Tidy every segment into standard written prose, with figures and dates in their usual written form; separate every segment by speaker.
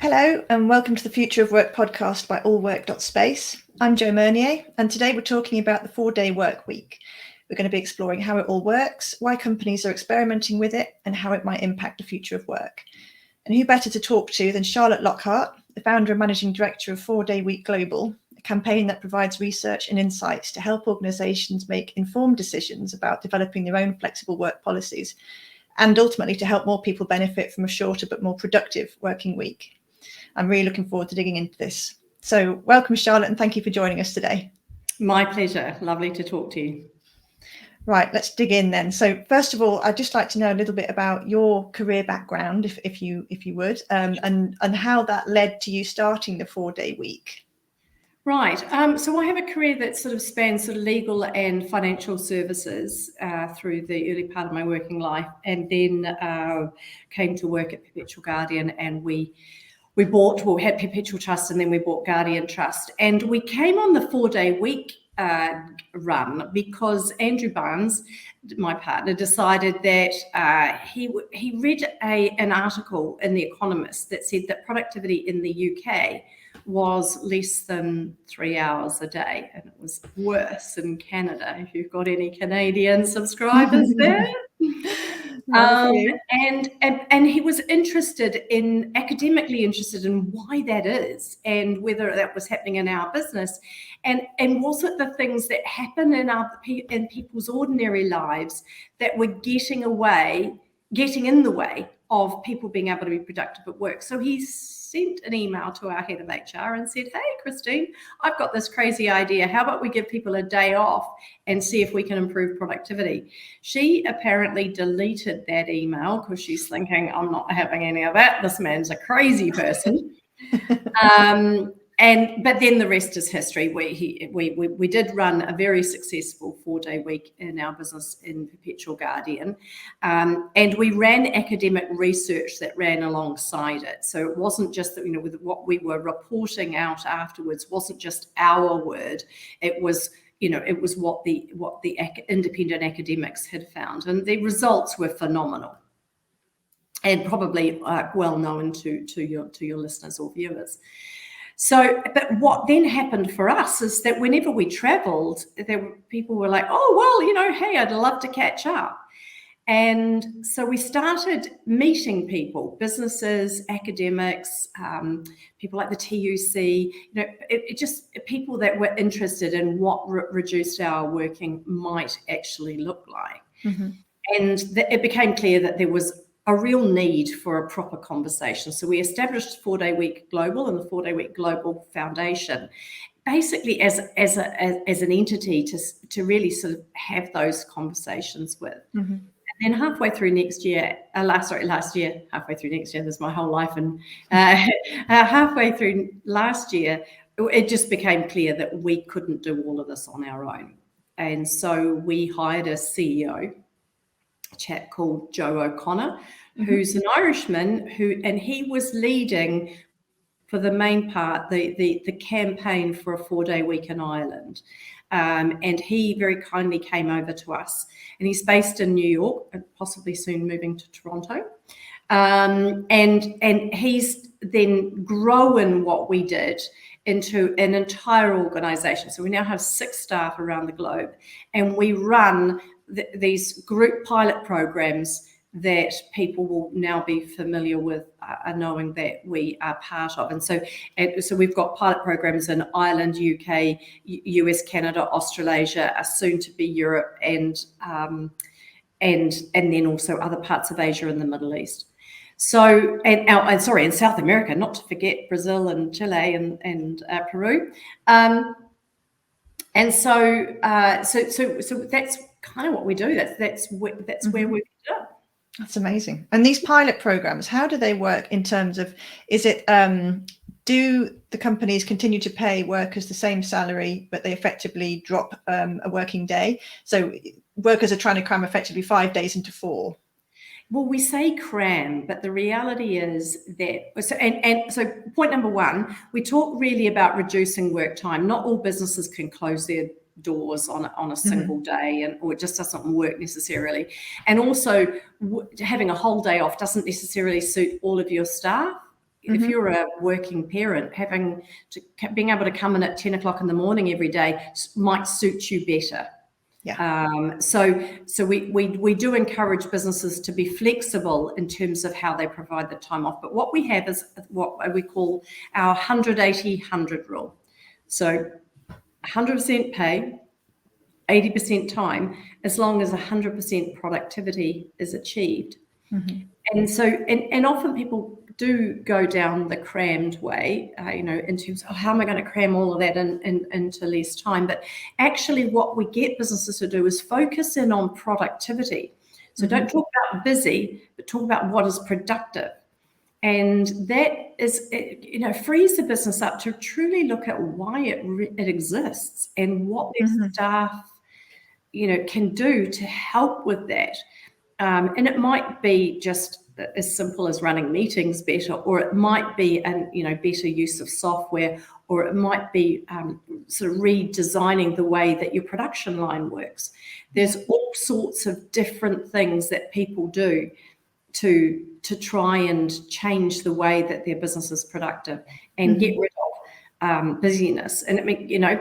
Speaker 1: Hello and welcome to the Future of Work podcast by Allwork.Space. I'm Jo Mernier and today we're talking about the 4-day work week. We're going to be exploring how it all works, why companies are experimenting with it and how it might impact the future of work. And who better to talk to than Charlotte Lockhart, the founder and managing director of 4-Day Week Global, a campaign that provides research and insights to help organisations make informed decisions about developing their own flexible work policies and ultimately to help more people benefit from a shorter but more productive working week. I'm really looking forward to digging into this. So welcome, Charlotte, and thank you for joining us today.
Speaker 2: My pleasure. Lovely to talk to you.
Speaker 1: Right, let's dig in then. So first of all, I'd just like to know a little bit about your career background, if you would, and how that led to you starting the 4-day week.
Speaker 2: Right. So I have a career that sort of spans sort of legal and financial services through the early part of my working life, and then came to work at Perpetual Guardian, and we had Perpetual Trust, and then we bought Guardian Trust, and we came on the 4-day week run because Andrew Barnes, my partner, decided that he read an article in The Economist that said that productivity in the UK was less than 3 hours a day, and it was worse in Canada. If you've got any Canadian subscribers there. And he was academically interested in why that is and whether that was happening in our business, and was it the things that happen in people's ordinary lives that were getting in the way of people being able to be productive at work. So he sent an email to our head of HR and said, "Hey, Christine, I've got this crazy idea. How about we give people a day off and see if we can improve productivity?" She apparently deleted that email because she's thinking, "I'm not having any of that. This man's a crazy person." But then the rest is history. We did run a very successful 4-day week in our business in Perpetual Guardian, and we ran academic research that ran alongside it. So it wasn't just that, with what we were reporting out afterwards wasn't just our word. It was what the independent academics had found, and the results were phenomenal, and probably well known to your listeners or viewers. So, but what then happened for us is that whenever we traveled, people were like, "Oh, well, hey, I'd love to catch up." And so we started meeting people, businesses, academics, people like the TUC, just people that were interested in what reduced hour working might actually look like. Mm-hmm. And it became clear that there was a real need for a proper conversation. So we established 4-day week Global and the 4-day week Global Foundation, basically as an entity to really sort of have those conversations with. Mm-hmm. And then halfway through next year, halfway through next year, there's my whole life, and halfway through last year, it just became clear that we couldn't do all of this on our own. And so we hired a CEO, a chap called Joe O'Connor, who's an Irishman, and he was leading for the main part the campaign for a 4-day week in Ireland. And he very kindly came over to us, and he's based in New York and possibly soon moving to Toronto. And he's then grown what we did into an entire organization. So we now have 6 staff around the globe, and we run these group pilot programs that people will now be familiar with, knowing that we are part of. And so we've got pilot programs in Ireland, UK, US, Canada, Australasia, soon to be Europe, and then also other parts of Asia and the Middle East. So, and South America, not to forget Brazil and Chile and Peru. And so that's kind of what we do. That's where we've done.
Speaker 1: That's amazing. And these pilot programs, how do they work in terms of, is it, do the companies continue to pay workers the same salary, but they effectively drop a working day? So workers are trying to cram effectively 5 days into 4.
Speaker 2: Well, we say cram, but the reality is that, so point number 1, we talk really about reducing work time. Not all businesses can close their doors on a single day, or it just doesn't work necessarily. And also having a whole day off doesn't necessarily suit all of your staff. if you're a working parent, being able to come in at 10 o'clock in the morning every day might suit you better.
Speaker 1: Yeah.
Speaker 2: So we do encourage businesses to be flexible in terms of how they provide the time off. But what we have is what we call our 180-100 rule. So 100% pay, 80% time, as long as 100% productivity is achieved. And so, and often people do go down the crammed way, in terms of how am I going to cram all of that into less time? But actually what we get businesses to do is focus in on productivity. So don't talk about busy, but talk about what is productive. And that is, frees the business up to truly look at why it exists and what their staff, can do to help with that. And it might be just as simple as running meetings better, or it might be better use of software, or it might be sort of redesigning the way that your production line works. There's all sorts of different things that people do to try and change the way that their business is productive and get rid of busyness. And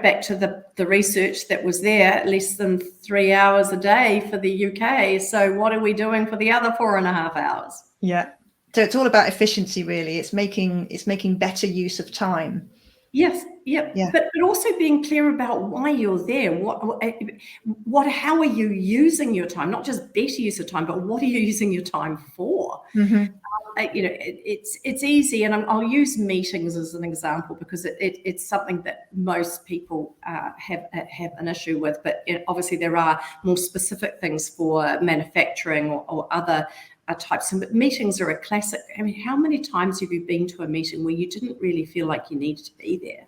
Speaker 2: back to the research that was there, less than 3 hours a day for the UK. So what are we doing for the other 4.5 hours?
Speaker 1: Yeah. So it's all about efficiency, really. It's making better use of time.
Speaker 2: Yes. Yep. Yeah. But also being clear about why you're there. How are you using your time? Not just better use of time, but what are you using your time for? It's easy, and I'll use meetings as an example because it's something that most people have an issue with. But obviously there are more specific things for manufacturing or other types. But meetings are a classic. I mean, how many times have you been to a meeting where you didn't really feel like you needed to be there?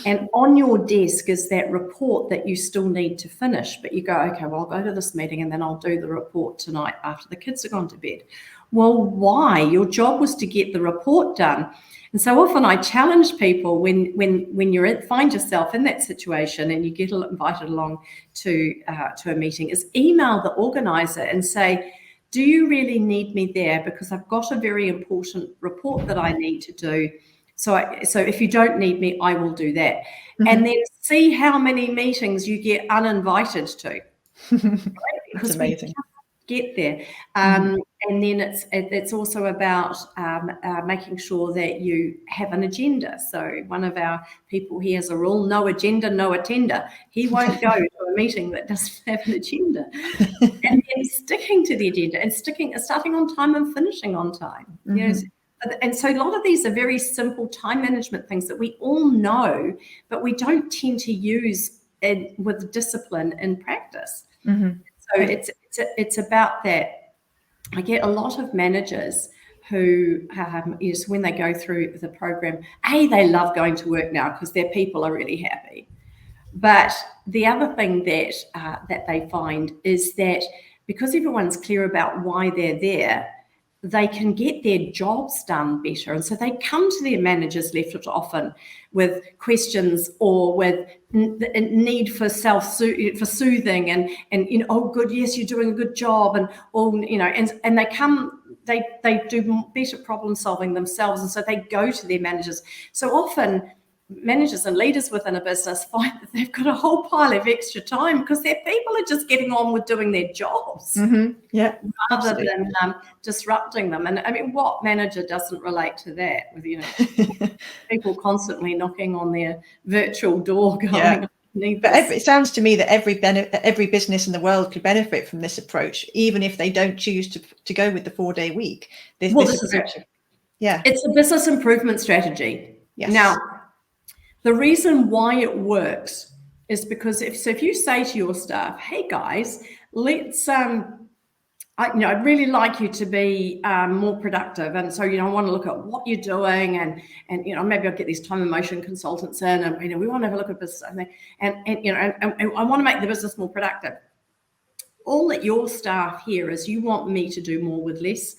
Speaker 2: And on your desk is that report that you still need to finish, but you go, okay, well, I'll go to this meeting and then I'll do the report tonight after the kids are gone to bed. Well, why? Your job was to get the report done. And so often I challenge people when find yourself in that situation and you get invited along to a meeting, is email the organizer and say, do you really need me there? Because I've got a very important report that I need to do. So if you don't need me, I will do that. And then see how many meetings you get uninvited to. Right?
Speaker 1: That's amazing.
Speaker 2: Get there. And then it's also about making sure that you have an agenda. So one of our people here has a rule: no agenda, no attender. He won't go to a meeting that doesn't have an agenda. And then sticking to the agenda and starting on time and finishing on time. And so a lot of these are very simple time management things that we all know, but we don't tend to use with discipline in practice. So it's about that. I get a lot of managers who when they go through the program, they love going to work now because their people are really happy. But the other thing that they find is that because everyone's clear about why they're there, they can get their jobs done better. And so they come to their managers left often with questions or with need for soothing and oh, good, yes, you're doing a good job, and and they do better problem solving themselves, and so they go to their managers. So often managers and leaders within a business find that they've got a whole pile of extra time because their people are just getting on with doing their jobs rather than disrupting them. And I mean, what manager doesn't relate to that with people constantly knocking on their virtual door going, But
Speaker 1: it sounds to me that every business in the world could benefit from this approach, even if they don't choose to go with the 4-day week.
Speaker 2: This is it.
Speaker 1: Yeah,
Speaker 2: it's a business improvement strategy.
Speaker 1: Yes.
Speaker 2: Now, the reason why it works is because if you say to your staff, hey guys, let's I'd really like you to be more productive, and so I want to look at what you're doing, and maybe I'll get these time and motion consultants in, and we want to have a look at business, and I want to make the business more productive. All that your staff hear is you want me to do more with less,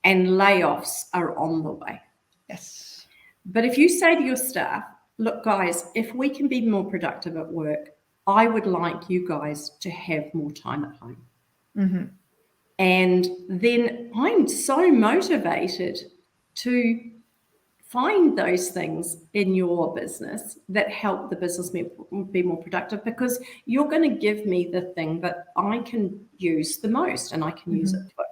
Speaker 2: and layoffs are on the way.
Speaker 1: Yes.
Speaker 2: But if you say to your staff, look guys, if we can be more productive at work, I would like you guys to have more time at home. And then I'm so motivated to find those things in your business that help the business be more productive, because you're going to give me the thing that I can use the most, and I can use it for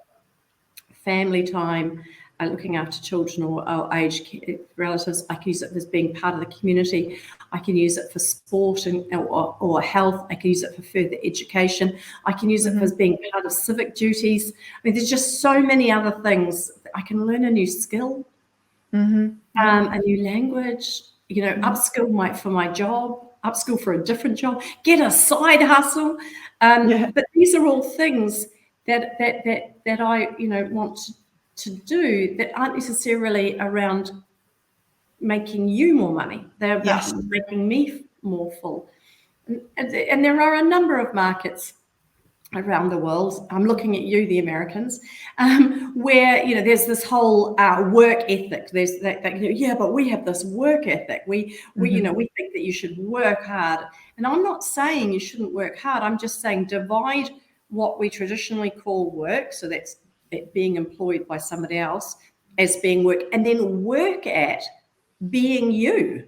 Speaker 2: family time, looking after children or aged relatives. I can use it as being part of the community. I can use it for sport or health. I can use it for further education. I can use it as being part of civic duties. I mean, there's just so many other things. I can learn a new skill, a new language, upskill for my job, upskill for a different job, get a side hustle. But these are all things that I want to do that aren't necessarily around making you more money. They're about making me more full. And there are a number of markets around the world. I'm looking at you, the Americans, where there's this whole work ethic. There's that but we have this work ethic. We think that you should work hard. And I'm not saying you shouldn't work hard. I'm just saying divide what we traditionally call work, so that's it being employed by somebody else, as being work, and then work at being you.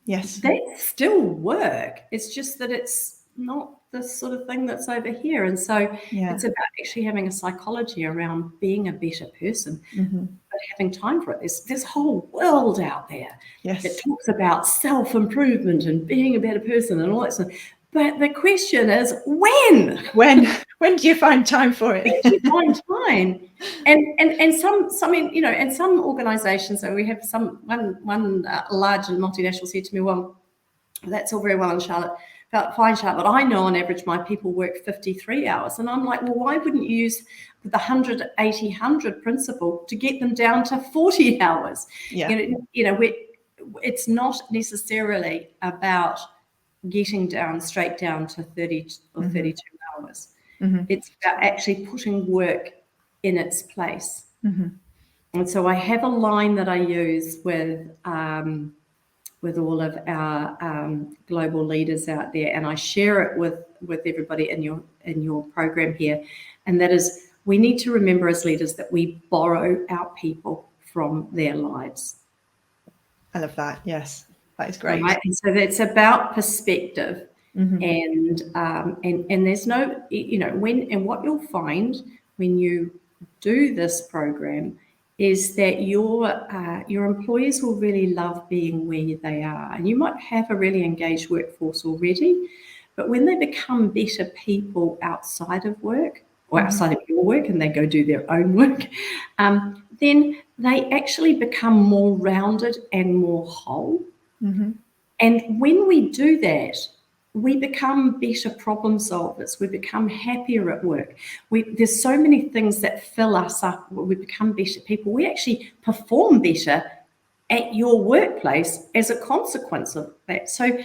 Speaker 1: Yes,
Speaker 2: that's still work. It's just that it's not the sort of thing that's over here. And so it's about actually having a psychology around being a better person, but having time for it. There's this whole world out there that talks about self-improvement and being a better person and all that stuff. But the question is, when do you find time for it? When do you find time? And some organisations. So we have one large and multinational said to me, "Well, that's all very well in Charlotte. Fine, Charlotte, but I know on average my people work 53 hours. And I'm like, well, why wouldn't you use the 100-80-100 principle to get them down to 40 hours? It's not necessarily about getting straight down to 30 or 32 hours. It's about actually putting work in its place. And so I have a line that I use with all of our global leaders out there, and I share it with everybody in your program here, and that is, we need to remember as leaders that we borrow our people from their lives.
Speaker 1: I love that. Yes, that is great.
Speaker 2: Right? And so that's about perspective, and there's no, what you'll find when you do this program is that your employees will really love being where they are. And you might have a really engaged workforce already, but when they become better people outside of work or outside of your work and they go do their own work, then they actually become more rounded and more whole. And when we do that, we become better problem solvers. We become happier at work. There's so many things that fill us up. We become better people. We actually perform better at your workplace as a consequence of that. So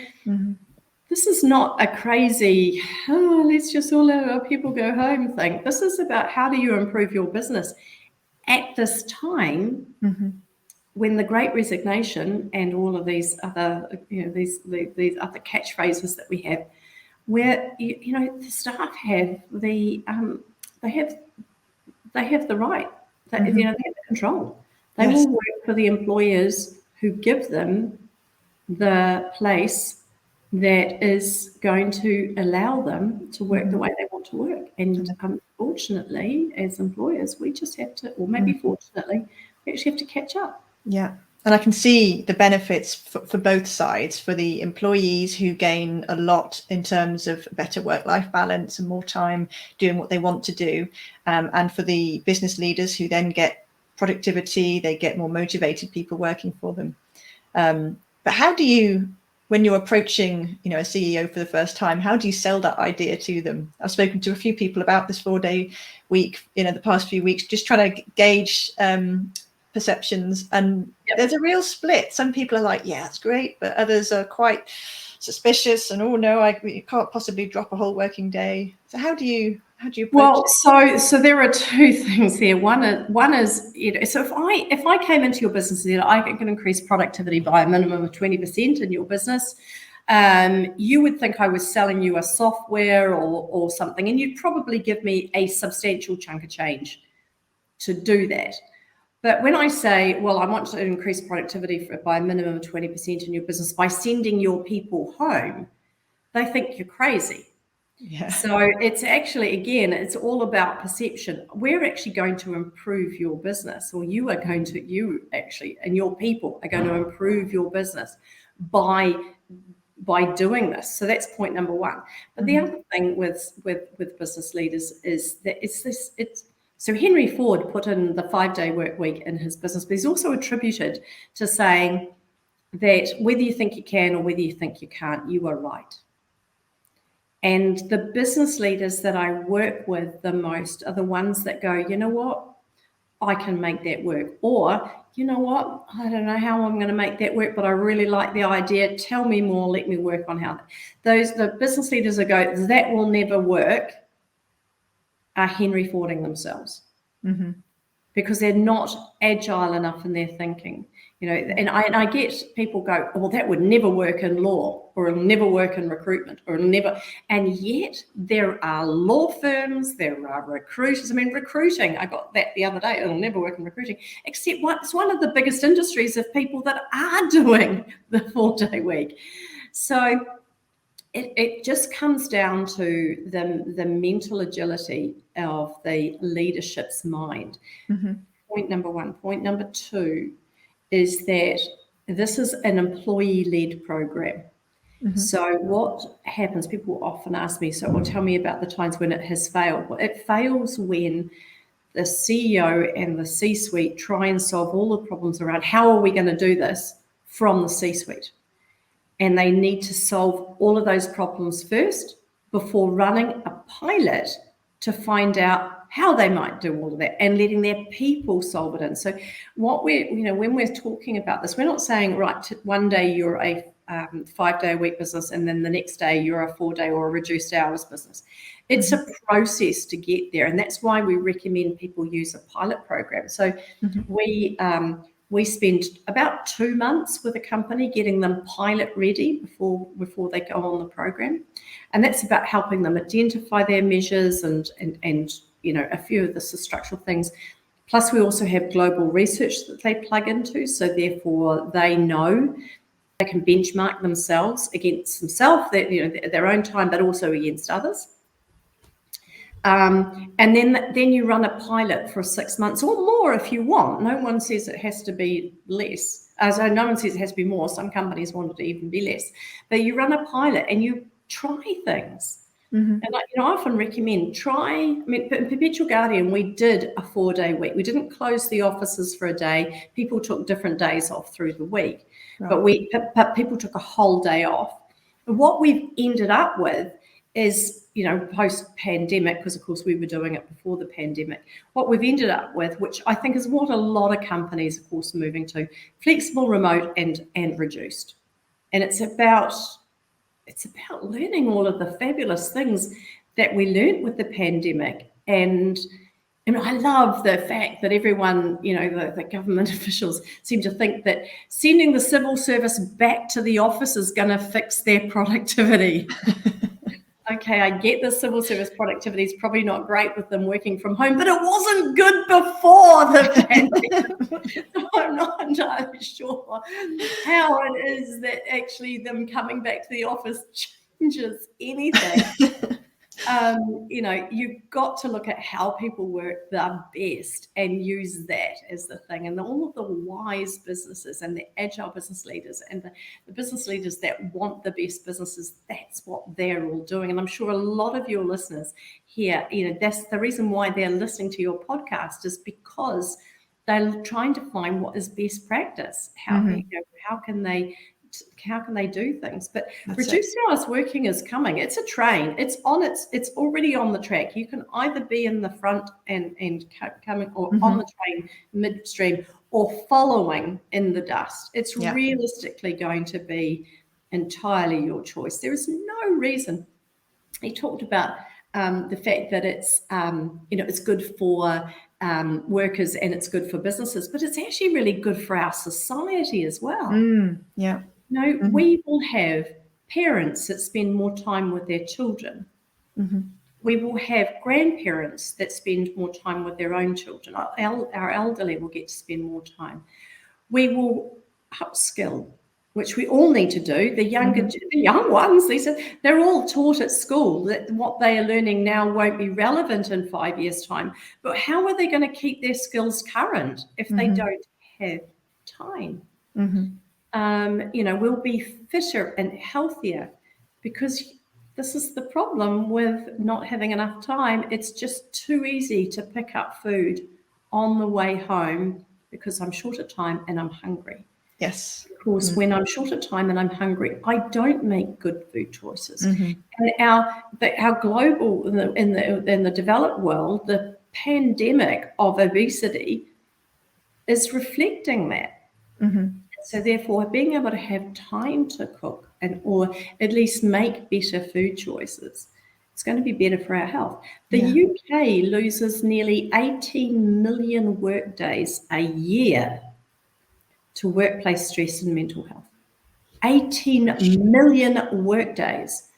Speaker 2: this is not a crazy, let's just all let our people go home thing. This is about how do you improve your business at this time when the Great Resignation and all of these other, these other catchphrases that we have, where the staff have they have the right, they have the control. They will work for the employers who give them the place that is going to allow them to work the way they want to work. And unfortunately, as employers, we just have to, or maybe fortunately, we actually have to catch up.
Speaker 1: Yeah. And I can see the benefits for both sides, for the employees who gain a lot in terms of better work-life balance and more time doing what they want to do, and for the business leaders who then get productivity, they get more motivated people working for them. But how do you, when you're approaching, a CEO for the first time, how do you sell that idea to them? I've spoken to a few people about this 4-day week, the past few weeks, just trying to gauge perceptions, and there's a real split. Some people are like, yeah, that's great, but others are quite suspicious and, oh no, you can't possibly drop a whole working day. So how do you approach
Speaker 2: it? So there are two things here. One is so if I came into your business and I can increase productivity by a minimum of 20% in your business, you would think I was selling you a software or something, and you'd probably give me a substantial chunk of change to do that. But when I say, well, I want to increase productivity by a minimum of 20% in your business by sending your people home, they think you're crazy.
Speaker 1: Yeah.
Speaker 2: So it's actually, again, it's all about perception. We're actually going to improve your business, or you actually, and your people are going to improve your business by doing this. So that's point number one. But the other thing with business leaders is that so Henry Ford put in the 5-day work week in his business, but he's also attributed to saying that whether you think you can or whether you think you can't, you are right. And the business leaders that I work with the most are the ones that go, you know what, I can make that work. Or, you know what, I don't know how I'm going to make that work, but I really like the idea. Tell me more, let me work on how. The business leaders that go, that will never work, are Henry Fording themselves. Mm-hmm. Because they're not agile enough in their thinking. And I get people go, well, that would never work in law, or it'll never work in recruitment, or it'll never. And yet there are law firms, there are recruiters. I mean, recruiting, I got that the other day, it'll never work in recruiting, except it's one of the biggest industries of people that are doing the 4-day week. So it just comes down to the mental agility of the leadership's mind. Mm-hmm. Point number one. Point number two is that this is an employee-led program. Mm-hmm. So what happens, people often ask me, tell me about the times when it has failed. Well, it fails when the CEO and the C-suite try and solve all the problems around how are we going to do this from the C-suite. And they need to solve all of those problems first before running a pilot to find out how they might do all of that and letting their people solve it in. So when we're talking about this, we're not saying, right, one day you're a 5-day a week business and then the next day you're a 4-day or a reduced hours business. It's a process to get there. And that's why we recommend people use a pilot program. So we spend about 2 months with a company getting them pilot ready before they go on the program. And that's about helping them identify their measures and a few of the structural things. Plus, we also have global research that they plug into. So therefore, they know they can benchmark themselves against themselves, their own time, but also against others. And then you run a pilot for 6 months or more if you want. No one says it has to be less. So no one says it has to be more. Some companies want it to even be less. But you run a pilot and you try things. Mm-hmm. And I often recommend in Perpetual Guardian, we did a 4-day week. We didn't close the offices for a day. People took different days off through the week. Right. But people took a whole day off. And what we've ended up with is, post-pandemic, because of course we were doing it before the pandemic, what we've ended up with, which I think is what a lot of companies, of course, are moving to, flexible, remote, and reduced. And it's about learning all of the fabulous things that we learned with the pandemic. And I love the fact that everyone, the government officials seem to think that sending the civil service back to the office is going to fix their productivity. Okay, I get the civil service productivity is probably not great with them working from home, but it wasn't good before the pandemic. I'm not entirely sure how it is that actually them coming back to the office changes anything. You've got to look at how people work the best and use that as the thing. And all of the wise businesses and the agile business leaders and the business leaders that want the best businesses, that's what they're all doing. And I'm sure a lot of your listeners here, that's the reason why they're listening to your podcast, is because they're trying to find what is best practice. How can they do things? But reduced hours working is coming. It's a train. It's already on the track. You can either be in the front and coming, or on the train midstream, or following in the dust. It's realistically going to be entirely your choice. There is no reason. He talked about the fact that it's good for workers and it's good for businesses, but it's actually really good for our society as well. We will have parents that spend more time with their children. Mm-hmm. We will have grandparents that spend more time with their own children. Our elderly will get to spend more time. We will upskill, which we all need to do. The young ones, they're all taught at school that what they are learning now won't be relevant in 5 years' time. But how are they going to keep their skills current if they don't have time? We'll be fitter and healthier, because this is the problem with not having enough time. It's just too easy to pick up food on the way home because I'm short of time and I'm hungry.
Speaker 1: Yes.
Speaker 2: Of course, when I'm short of time and I'm hungry, I don't make good food choices. And our global, in the developed world, the pandemic of obesity is reflecting that. So therefore, being able to have time to cook or at least make better food choices, it's going to be better for our health. The UK loses nearly 18 million work days a year to workplace stress and mental health. 18 million work days.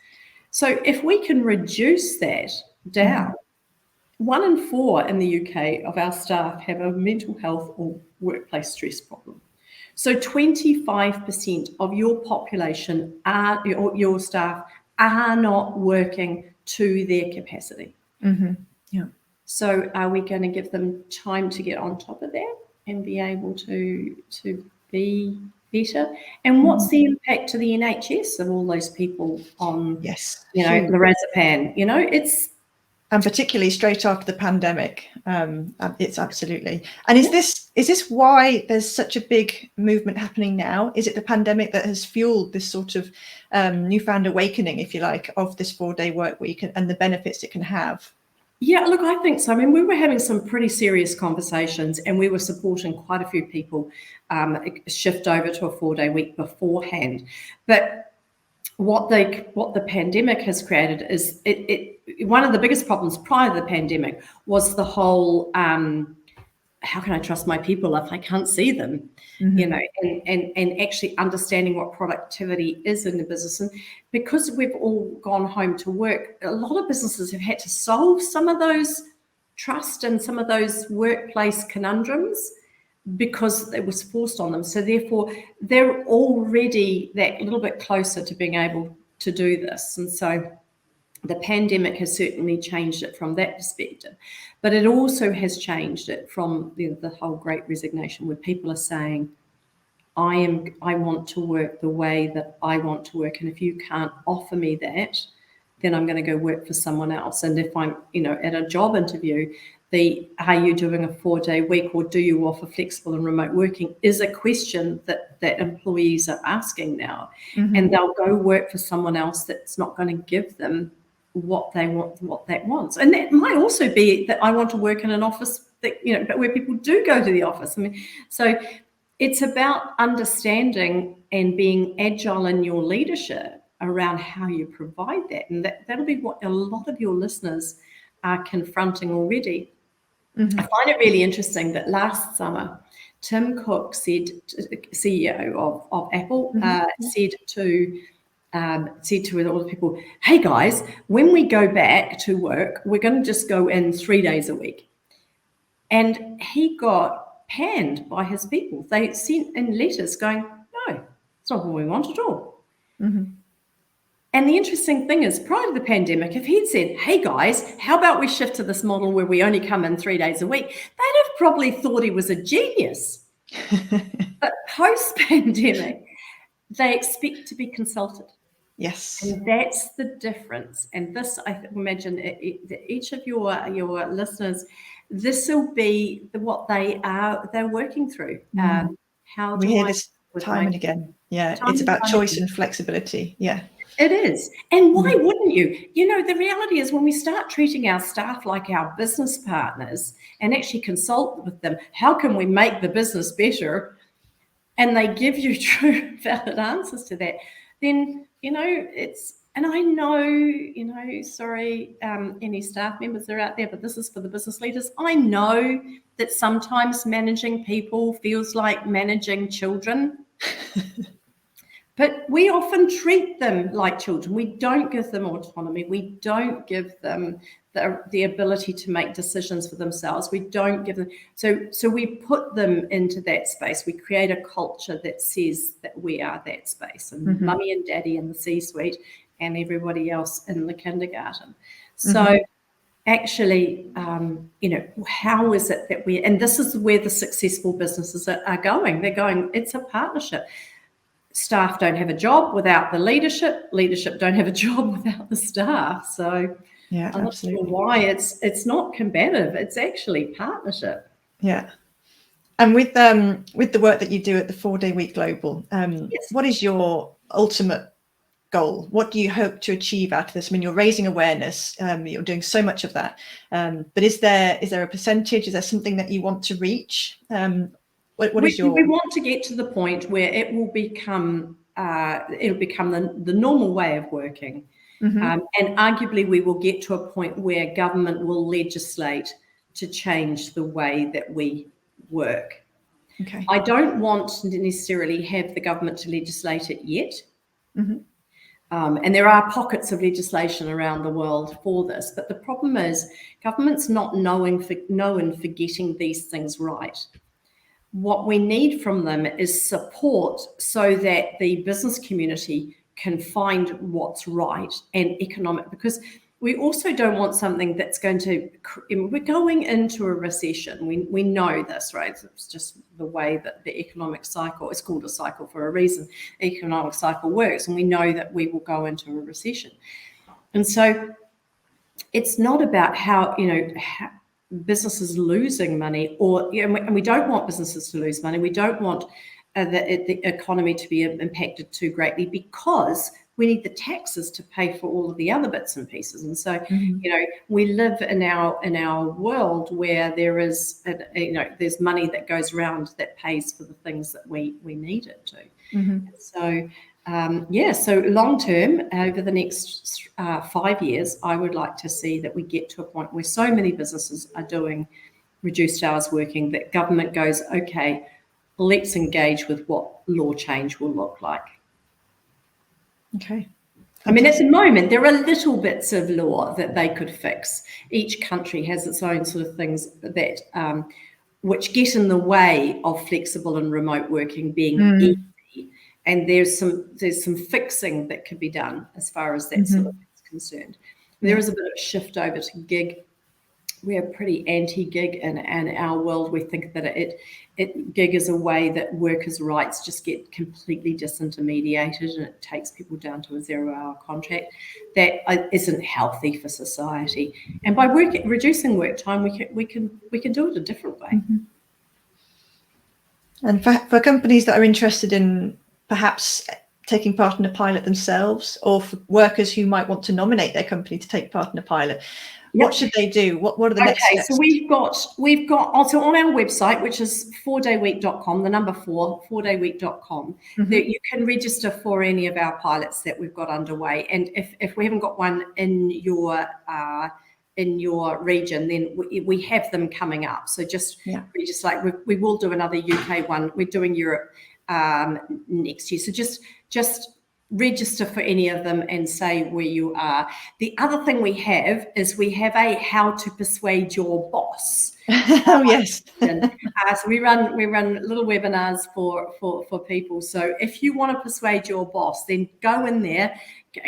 Speaker 2: So if we can reduce that down, 1 in 4 in the UK of our staff have a mental health or workplace stress problem. So 25% of your population your staff are not working to their capacity. So are we going to give them time to get on top of that and be able to be better? And what's the impact to the NHS of all those people on, lorazepam?
Speaker 1: And particularly straight after the pandemic, it's absolutely. And is this why there's such a big movement happening now? Is it the pandemic that has fueled this sort of newfound awakening, if you like, of this 4-day work week and the benefits it can have?
Speaker 2: Yeah, look, I think so. I mean, we were having some pretty serious conversations, and we were supporting quite a few people shift over to a 4-day week beforehand. But what the pandemic has created is one of the biggest problems prior to the pandemic was the whole how can I trust my people if I can't see them? And actually understanding what productivity is in the business. And because we've all gone home to work, a lot of businesses have had to solve some of those trust and some of those workplace conundrums because it was forced on them. So therefore, they're already that little bit closer to being able to do this. And so the pandemic has certainly changed it from that perspective. But it also has changed it from the whole great resignation, where people are saying, I want to work the way that I want to work. And if you can't offer me that, then I'm going to go work for someone else. And if I'm, at a job interview, are you doing a 4-day week, or do you offer flexible and remote working, is a question that employees are asking now. And they'll go work for someone else that's not going to give them what they want, what that wants. And that might also be that I want to work in an office that, but where people do go to the office. I mean, so it's about understanding and being agile in your leadership around how you provide that. And that'll be what a lot of your listeners are confronting already. I find it really interesting that last summer, Tim Cook said, CEO of Apple, said to all the people, hey guys, when we go back to work, we're going to just go in 3 days a week. And he got panned by his people. They sent in letters going, no, it's not what we want at all. And the interesting thing is, prior to the pandemic, if he'd said, hey guys, how about we shift to this model where we only come in 3 days a week, they'd have probably thought he was a genius. But post-pandemic, they expect to be consulted.
Speaker 1: Yes.
Speaker 2: And that's the difference. And this, I imagine, each of your listeners, this will be what they're working through. How
Speaker 1: we hear this time and again. Yeah, it's about choice and flexibility. Yeah.
Speaker 2: It is. And why wouldn't you? The reality is, when we start treating our staff like our business partners and actually consult with them, how can we make the business better? And they give you true, valid answers to that, then, it's, and I know, sorry, any staff members that are out there, but this is for the business leaders. I know that sometimes managing people feels like managing children. But we often treat them like children. We don't give them autonomy. We don't give them the ability to make decisions for themselves. We don't give them, so we put them into that space. We create a culture that says that we are that space, and mummy and daddy in the C-suite and everybody else in the kindergarten. So actually, how is it that and this is where the successful businesses are going. They're going, it's a partnership. Staff don't have a job without the leadership. Leadership don't have a job without the staff. So
Speaker 1: yeah,
Speaker 2: I'm not sure why it's not combative. It's actually partnership.
Speaker 1: Yeah. And with the work that you do at the 4-Day Week Global,
Speaker 2: Yes.
Speaker 1: what is your ultimate goal? What do you hope to achieve out of this? I mean, you're raising awareness. You're doing so much of that. But is there a percentage? Is there something that you want to reach? What is your?
Speaker 2: We want to get to the point where it will become the normal way of working, and arguably we will get to a point where government will legislate to change the way that we work.
Speaker 1: Okay.
Speaker 2: I don't want to necessarily have the government to legislate it yet. And there are pockets of legislation around the world for this, but the problem is government's not known for getting these things right. What we need from them is support so that the business community can find what's right and economic, because we also don't want something that's going to, we're going into a recession. We know this, right? It's just the way that the economic cycle, it's called a cycle for a reason, economic cycle works, and we know that we will go into a recession. And so it's not about how businesses losing money, and we don't want businesses to lose money. We don't want the economy to be impacted too greatly, because we need the taxes to pay for all of the other bits and pieces. And so, we live in our world where there is, there's money that goes around that pays for the things that we need it to. So, so long term, over the next 5 years, I would like to see that we get to a point where so many businesses are doing reduced hours working that government goes, okay, let's engage with what law change will look like.
Speaker 1: Okay.
Speaker 2: I mean, at the moment, there are little bits of law that they could fix. Each country has its own sort of things that which get in the way of flexible and remote working being easy. And there's some fixing that could be done as far as that sort of is concerned. There is a bit of a shift over to gig. We're pretty anti-gig in our world. We think that gig is a way that workers' rights just get completely disintermediated, and it takes people down to a 0-hour contract. That isn't healthy for society. And by reducing work time, we can do it a different way.
Speaker 1: And for companies that are interested in perhaps taking part in a pilot themselves, or for workers who might want to nominate their company to take part in a pilot, what should they do? What are the next steps?
Speaker 2: So we've got also on our website, which is 4dayweek.com, the number 4dayweek.com, that you can register for any of our pilots that we've got underway. And if we haven't got one in your region, then we have them coming up. So just register. Like we will do another UK one. We're doing Europe next year. So just register for any of them and say where you are. The other thing we have is we have a how to persuade your boss.
Speaker 1: Oh yes.
Speaker 2: So we run little webinars for people. So if you want to persuade your boss, then go in there,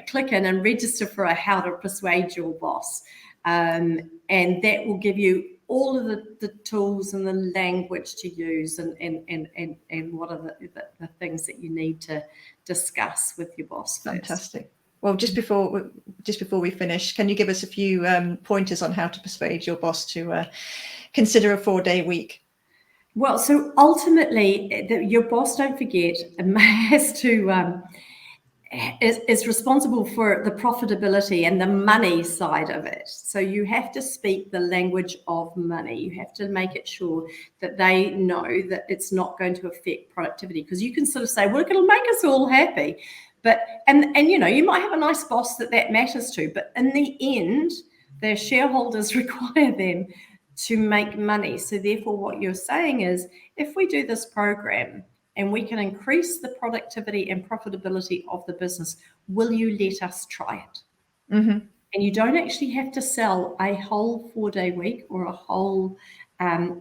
Speaker 2: click in and register for a how to persuade your boss, and that will give you all of the tools and the language to use, and what are the things that you need to discuss with your boss first.
Speaker 1: Fantastic. Well, just before we finish, can you give us a few pointers on how to persuade your boss to consider a 4-day week?
Speaker 2: Well, so ultimately, your boss, don't forget, has to is responsible for the profitability and the money side of it. So you have to speak the language of money. You have to make it sure that they know that it's not going to affect productivity, because you can sort of say, well, it'll make us all happy. But and you might have a nice boss that matters to, but in the end, their shareholders require them to make money. So therefore, what you're saying is, if we do this program and we can increase the productivity and profitability of the business. Will you let us try it?
Speaker 1: Mm-hmm.
Speaker 2: And you don't actually have to sell a whole 4-day week or a whole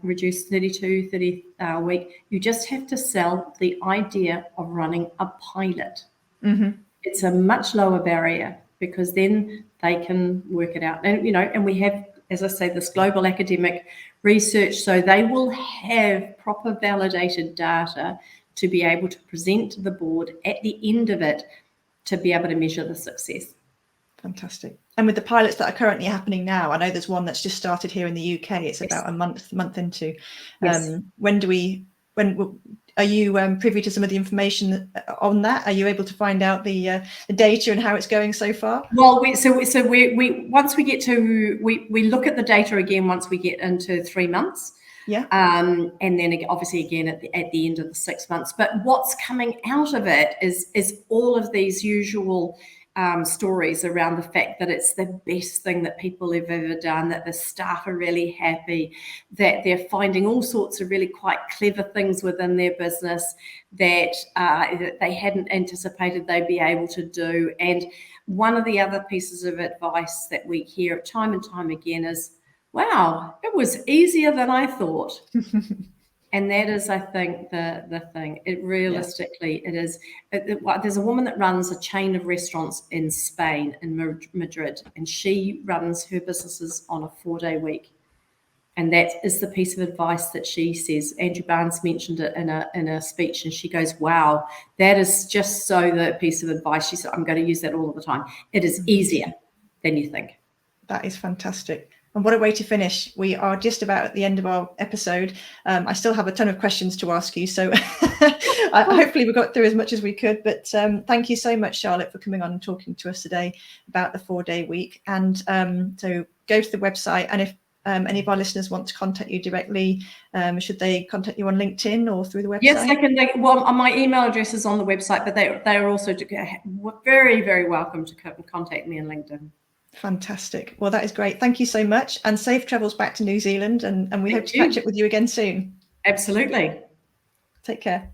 Speaker 2: reduced 30 week. You just have to sell the idea of running a pilot.
Speaker 1: Mm-hmm.
Speaker 2: It's a much lower barrier because then they can work it out. And, and we have, as I say, this global academic research, so they will have proper validated data to be able to present to the board at the end of it to be able to measure the success.
Speaker 1: Fantastic. And with the pilots that are currently happening now, I know there's one that's just started here in the UK. It's
Speaker 2: Yes.
Speaker 1: about a month into.
Speaker 2: Yes.
Speaker 1: When are you privy to some of the information on that? Are you able to find out the data and how it's going so far?
Speaker 2: Well, we once we get to we look at the data again once we get into 3 months.
Speaker 1: Yeah.
Speaker 2: And then obviously again at the end of the 6 months. But what's coming out of it is all of these usual stories around the fact that it's the best thing that people have ever done, that the staff are really happy, that they're finding all sorts of really quite clever things within their business that they hadn't anticipated they'd be able to do. And one of the other pieces of advice that we hear time and time again is, wow, it was easier than I thought. And that is, I think, the thing. It realistically, it is. There's a woman that runs a chain of restaurants in Spain, in Madrid, and she runs her businesses on a 4-day week. And that is the piece of advice that she says. Andrew Barnes mentioned it in a speech, and she goes, wow, that is just so the piece of advice. She said, I'm going to use that all the time. It is easier than you think. That
Speaker 1: is fantastic. And what a way to finish. We are just about at the end of our episode. I still have a ton of questions to ask you, so hopefully we got through as much as we could. But thank you so much, Charlotte, for coming on and talking to us today about the 4-day week. And so go to the website, and if any of our listeners want to contact you directly, should they contact you on LinkedIn or through the website?
Speaker 2: Yes, they can. Well, my email address is on the website, but they are also very, very welcome to contact me on LinkedIn.
Speaker 1: Fantastic. Well, that is great. Thank you so much, and safe travels back to New Zealand, and we hope to catch up with you again soon.
Speaker 2: Absolutely.
Speaker 1: Take care.